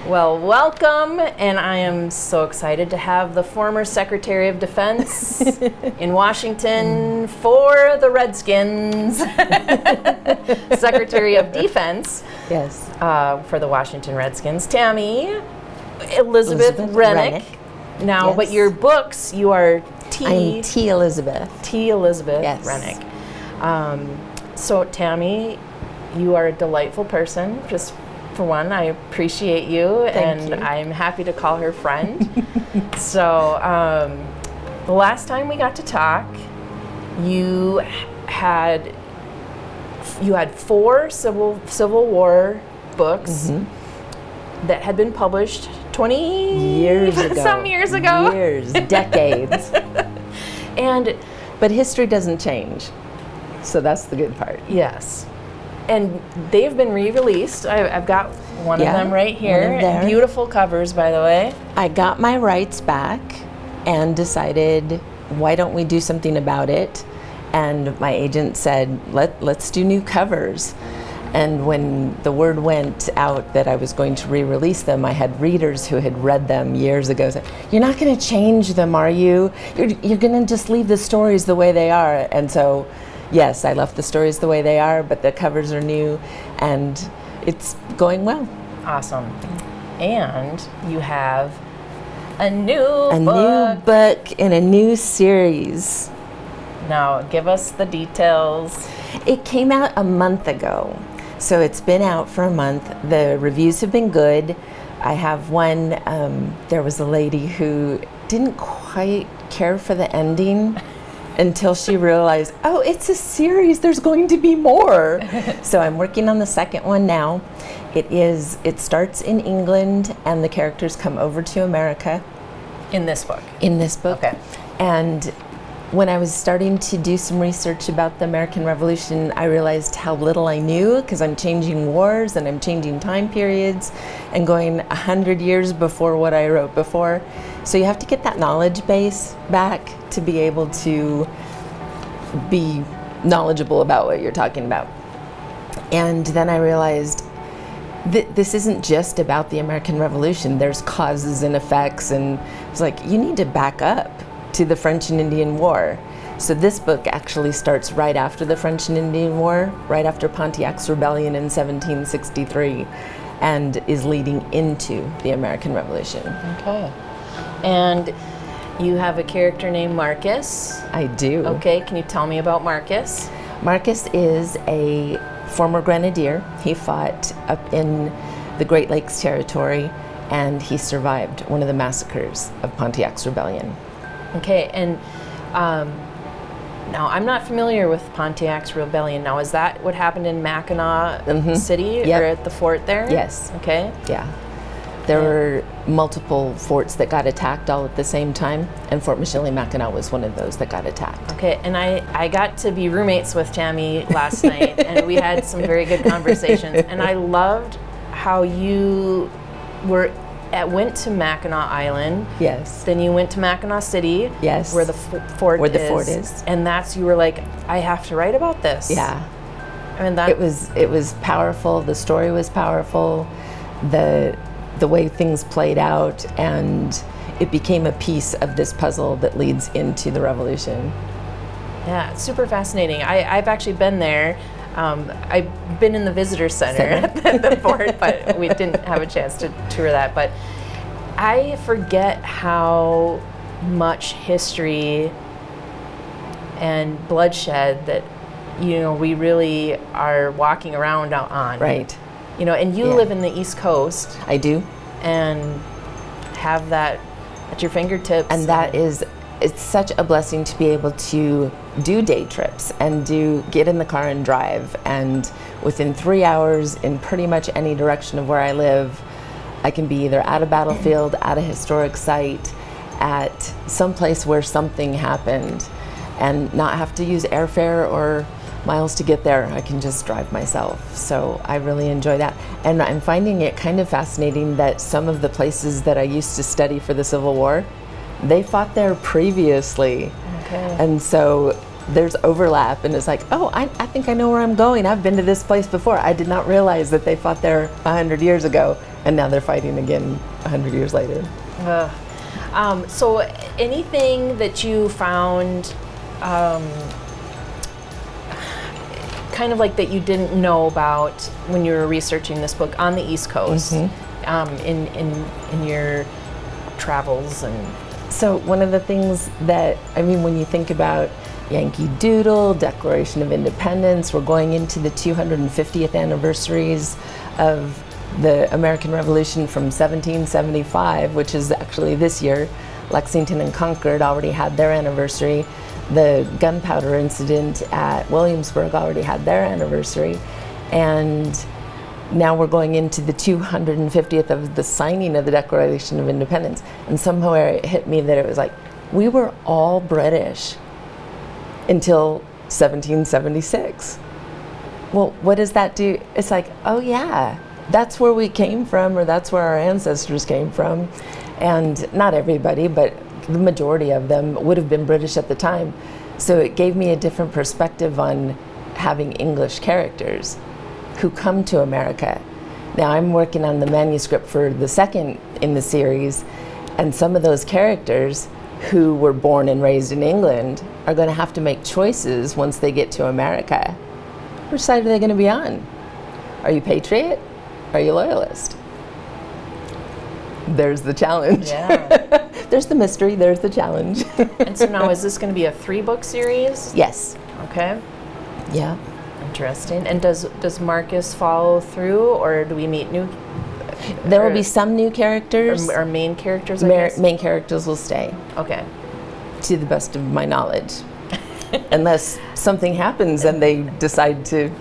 Well, welcome, and I am so excited to have the former Secretary of Defense in Washington for the Redskins, Secretary of Defense, Yes, for the Washington Redskins, Tammy Elizabeth Renich. Now, Yes. but your books, you are I'm T. Elizabeth. T. Elizabeth Yes. Renich. So, Tammy, you are a delightful person. Just for one, I appreciate you, Thank you. I'm happy to call her friend. So, the last time we got to talk, you had four Civil War books that had been published 20 Years ago. some years ago. Years, decades. And But history doesn't change. So that's the good part. yes. And they've been re-released. I've got one of Yeah, them right here. one of there. Beautiful covers, by the way. I got my rights back and decided, why don't we do something about it? And my agent said, let's do new covers. And when the word went out that I was going to re-release them, I had readers who had read them years ago say, "You're not going to change them, are you? You're going to just leave the stories the way they are." And so, yes, I left the stories the way they are, but the covers are new, and it's going well. Awesome. And you have a new A book. new book in a new series. Now, give us the details. It came out a month ago, so it's been out for a month. The reviews have been good. I have one, there was a lady who didn't quite care for the ending until she realized, oh, it's a series, there's going to be more. So I'm working on the second one now. It starts in England and the characters come over to America In this book. in this book. Okay. And when I was starting to do some research about the American Revolution, I realized how little I knew, because I'm changing wars and I'm changing time periods and going 100 years before what I wrote before. So you have to get that knowledge base back to be able to be knowledgeable about what you're talking about. And then I realized this isn't just about the American Revolution. There's causes and effects, and it's like, you need to back up to the French and Indian War. So this book actually starts right after the French and Indian War, right after Pontiac's rebellion in 1763, and is leading into the American Revolution. Okay. And you have a character named Marcus. I do. Okay, can you tell me about Marcus? Marcus is a former grenadier. He fought up in the Great Lakes territory, and he survived one of the massacres of Pontiac's rebellion. Okay, and now I'm not familiar with Pontiac's rebellion. Now, is that what happened in Mackinac City, Yep. or at the fort there? Yes. Okay. Yeah. There were multiple forts that got attacked all at the same time, and Fort Michilimackinac was one of those that got attacked. Okay, and I got to be roommates with Tammy last night, and we had some very good conversations. And I loved how you went to Mackinac Island. Yes. Then you went to Mackinac City. Yes. Where the fort Where is. the fort is. And you were like, I have to write about this. Yeah. I mean, It was powerful. The story was powerful. The way things played out, and it became a piece of this puzzle that leads into the revolution. Yeah, it's super fascinating. I've actually been there. I've been in the visitor center at the fort, but we didn't have a chance to tour that. But I forget how much history and bloodshed that we really are walking around on. Right. And you Yeah. live in the East Coast I do. and have that at your fingertips. And it's such a blessing to be able to do day trips and get in the car and drive. And within 3 hours, in pretty much any direction of where I live, I can be either at a battlefield, at a historic site, at some place where something happened, and not have to use airfare or miles to get there. I can just drive myself. So I really enjoy that. And I'm finding it kind of fascinating that some of the places that I used to study for the Civil War, they fought there previously. Okay. And so there's overlap, and it's like, oh, I think I know where I'm going. I've been to this place before. I did not realize that they fought there 100 years ago. And now they're fighting again 100 years later. So anything that you found kind of like that you didn't know about when you were researching this book on the East Coast, in your travels? And so one of the things that, I mean, when you think about Yankee Doodle, Declaration of Independence, we're going into the 250th anniversaries of the American Revolution from 1775, which is actually this year. Lexington and Concord already had their anniversary. The gunpowder incident at Williamsburg already had their anniversary. And now we're going into the 250th of the signing of the Declaration of Independence. And somehow it hit me that it was like, we were all British until 1776. Well, what does that do? It's like, oh yeah, that's where we came from, or that's where our ancestors came from. And not everybody, but the majority of them would have been British at the time. So it gave me a different perspective on having English characters who come to America. Now I'm working on the manuscript for the second in the series, and some of those characters who were born and raised in England are going to have to make choices once they get to America. Which side are they going to be on? Are you patriot? Are you loyalist? There's the challenge. yeah. There's the mystery, there's the challenge. And so now, is this going to be a 3-book series? Yes. Okay. Yeah. Interesting. And does Marcus follow through, or do we meet new? There will be some new characters. Or main characters, I guess? Main characters will stay, Okay. to the best of my knowledge. Unless something happens and they decide to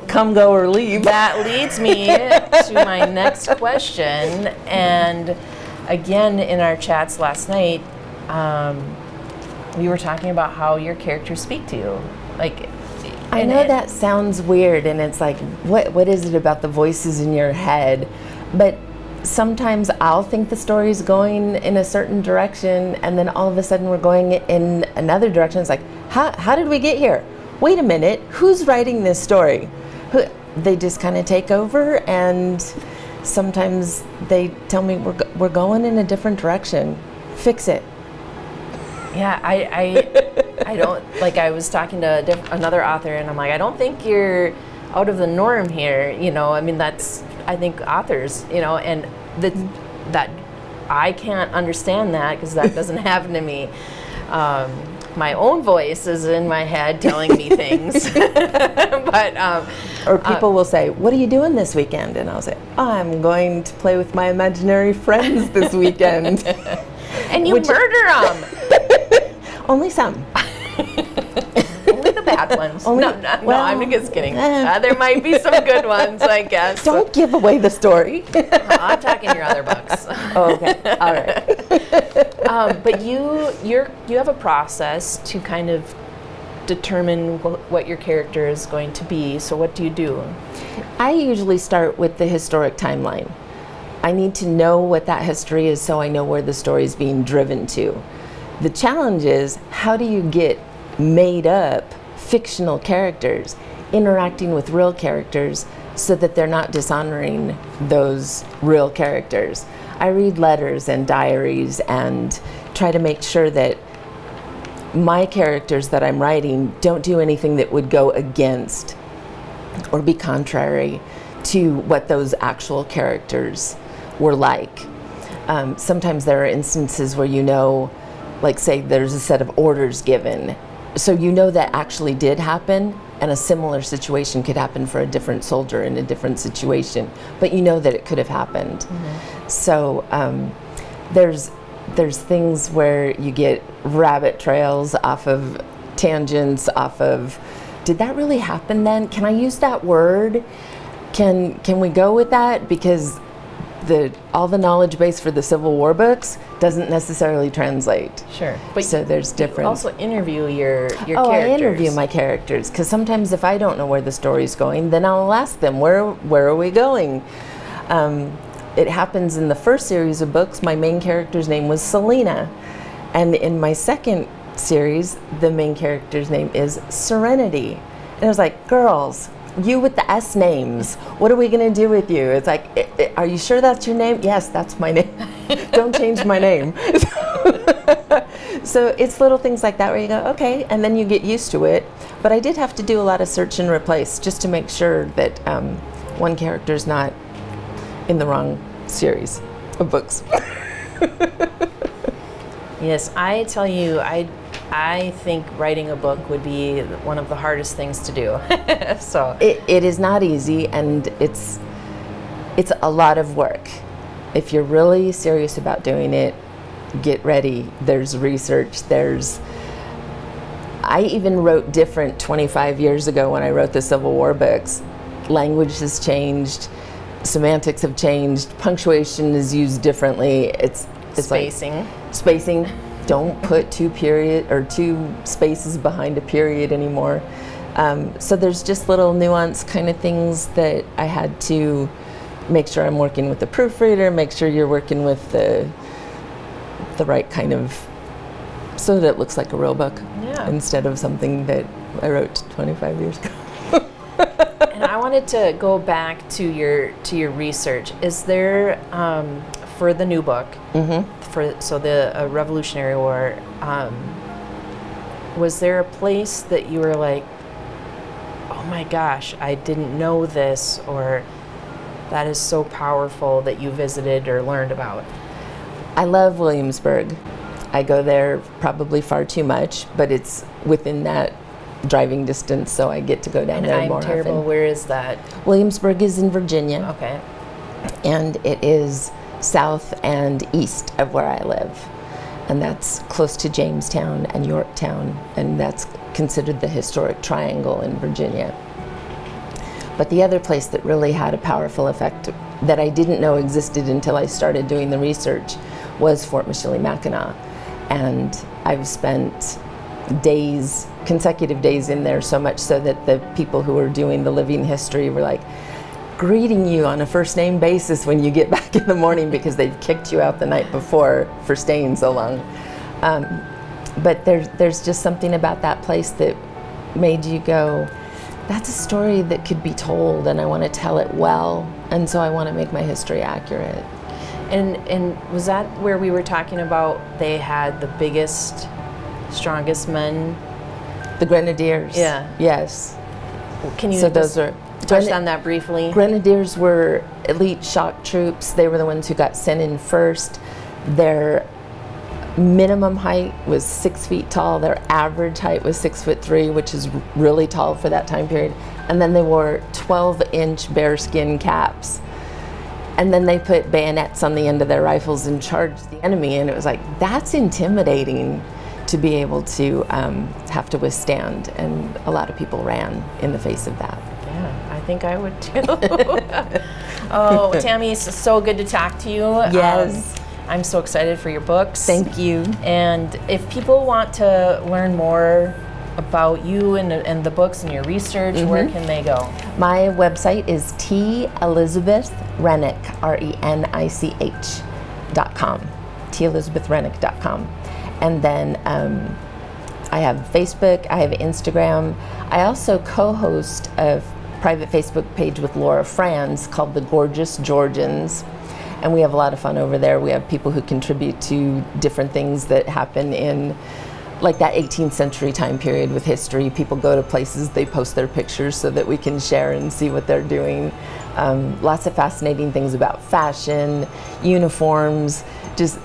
come, go, or leave. That leads me to my next question. And again, in our chats last night, we were talking about how your characters speak to you. Like, I know that sounds weird, and it's like, what is it about the voices in your head? But sometimes I'll think the story's going in a certain direction, and then all of a sudden we're going in another direction. It's like, how did we get here? Wait a minute, who's writing this story? They just kind of take over, and sometimes they tell me we're going in a different direction. Fix it. Yeah, I don't, like, I was talking to another author, and I'm like, I don't think you're out of the norm here, you know. I mean, that's, I think authors, you know, and that I can't understand that, because that doesn't happen to me. My own voice is in my head telling me things. But or people will say, what are you doing this weekend? And I'll say, I'm going to play with my imaginary friends this weekend. And you murder them. Only some. Only the bad ones. No, I'm just kidding. There might be some good ones, I guess. Don't give away the story. I'm talking your other books. Oh, okay. All right. But you have a process to kind of determine what your character is going to be. So what do you do? I usually start with the historic timeline. I need to know what that history is so I know where the story is being driven to. The challenge is, how do you get made up fictional characters interacting with real characters so that they're not dishonoring those real characters? I read letters and diaries and try to make sure that my characters that I'm writing don't do anything that would go against or be contrary to what those actual characters were like. Sometimes there are instances where, you know, like, say there's a set of orders given, so you know that actually did happen, and a similar situation could happen for a different soldier in a different situation, but you know that it could have happened. Mm-hmm. So there's things where you get rabbit trails off of tangents, off of, did that really happen then? Can I use that word? Can we go with that? Because all the knowledge base for the Civil War books doesn't necessarily translate. Sure. But so there's different. You also interview your characters. I interview my characters, because sometimes if I don't know where the story's going, then I'll ask them, where are we going? It happens in the first series of books, my main character's name was Selena. And in my second series, the main character's name is Serenity. And I was like, girls, you with the S names. What are we going to do with you? It's like, are you sure that's your name? Yes, that's my name. Don't change my name. So it's little things like that where you go, okay, and then you get used to it. But I did have to do a lot of search and replace just to make sure that one character's not in the wrong series of books. Yes, I tell you, I think writing a book would be one of the hardest things to do. So it is not easy, and it's a lot of work. If you're really serious about doing it, get ready. There's research. I even wrote different 25 years ago when I wrote the Civil War books. Language has changed. Semantics have changed. Punctuation is used differently. It's spacing. Like, spacing. Don't put two spaces behind a period anymore. So there's just little nuance kind of things that I had to make sure I'm working with the proofreader, make sure you're working with the right kind of, so that it looks like a real book instead of something that I wrote 25 years ago. And I wanted to go back to your research. Is there for the new book, the Revolutionary War, was there a place that you were like, oh my gosh, I didn't know this, or that is so powerful, that you visited or learned about? I love Williamsburg. I go there probably far too much, but it's within that driving distance, so I get to go down there more often. And I'm terrible, where is that? Williamsburg is in Virginia. Okay. And it is south and east of where I live. And that's close to Jamestown and Yorktown, and that's considered the historic triangle in Virginia. But the other place that really had a powerful effect that I didn't know existed until I started doing the research was Fort Michilimackinac. And I've spent days, consecutive days in there, so much so that the people who were doing the living history were like greeting you on a first name basis when you get back in the morning because they've kicked you out the night before for staying so long. But there's just something about that place that made you go, that's a story that could be told, and I want to tell it well, and so I want to make my history accurate. And was that where we were talking about they had the biggest, strongest men? The Grenadiers. Yeah. Yes. Can you touch on that briefly? Grenadiers were elite shock troops. They were the ones who got sent in first. Their minimum height was 6 feet tall. Their average height was 6'3", which is really tall for that time period. And then they wore 12-inch bearskin caps. And then they put bayonets on the end of their rifles and charged the enemy. And it was like, that's intimidating to be able to have to withstand. And a lot of people ran in the face of that. Yeah, I think I would too. Oh, Tammy, it's so good to talk to you. Yes. I'm so excited for your books. Thank you. And if people want to learn more about you and the books and your research, where can they go? My website is Elizabeth Renich, RENICH.com, TElizabethRenich.com. And then I have Facebook, I have Instagram. I also co-host a private Facebook page with Laura Franz called The Gorgeous Georgians. And we have a lot of fun over there. We have people who contribute to different things that happen in like that 18th century time period with history. People go to places, they post their pictures so that we can share and see what they're doing. Lots of fascinating things about fashion, uniforms, just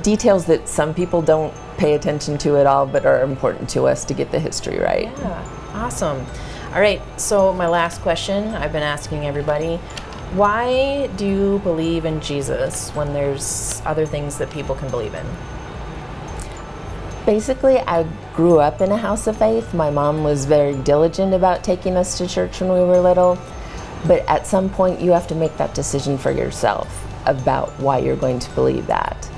details that some people don't pay attention to at all, but are important to us to get the history right. Yeah, awesome. All right, so my last question I've been asking everybody, why do you believe in Jesus when there's other things that people can believe in? Basically, I grew up in a house of faith. My mom was very diligent about taking us to church when we were little. But at some point, you have to make that decision for yourself about why you're going to believe that.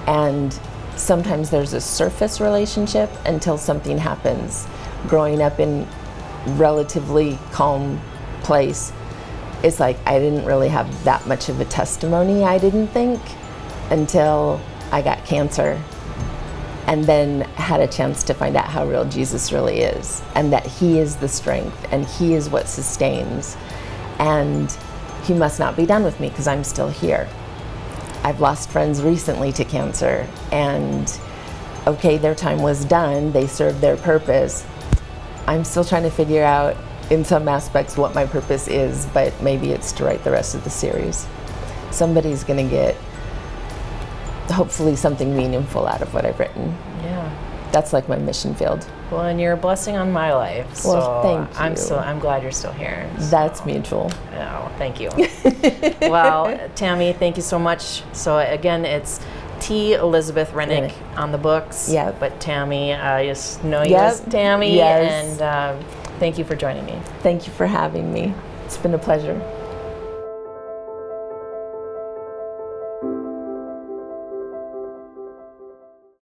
And sometimes there's a surface relationship until something happens. Growing up in relatively calm place, it's like I didn't really have that much of a testimony, I didn't think, until I got cancer. and then had a chance to find out how real Jesus really is, and that he is the strength and he is what sustains, and he must not be done with me because I'm still here. I've lost friends recently to cancer, and okay, their time was done, they served their purpose. I'm still trying to figure out in some aspects what my purpose is, but maybe it's to write the rest of the series. Somebody's going to get hopefully something meaningful out of what I've written. Yeah. That's like my mission field. Well, and you're a blessing on my life. So Well, thank you. I'm glad you're still here. That's mutual. Oh, thank you. Well, Tammy, thank you so much. So again, it's T. Elizabeth Renich on the books. Yep. But Tammy, I just know you as Tammy. Yes. And thank you for joining me. Thank you for having me. It's been a pleasure.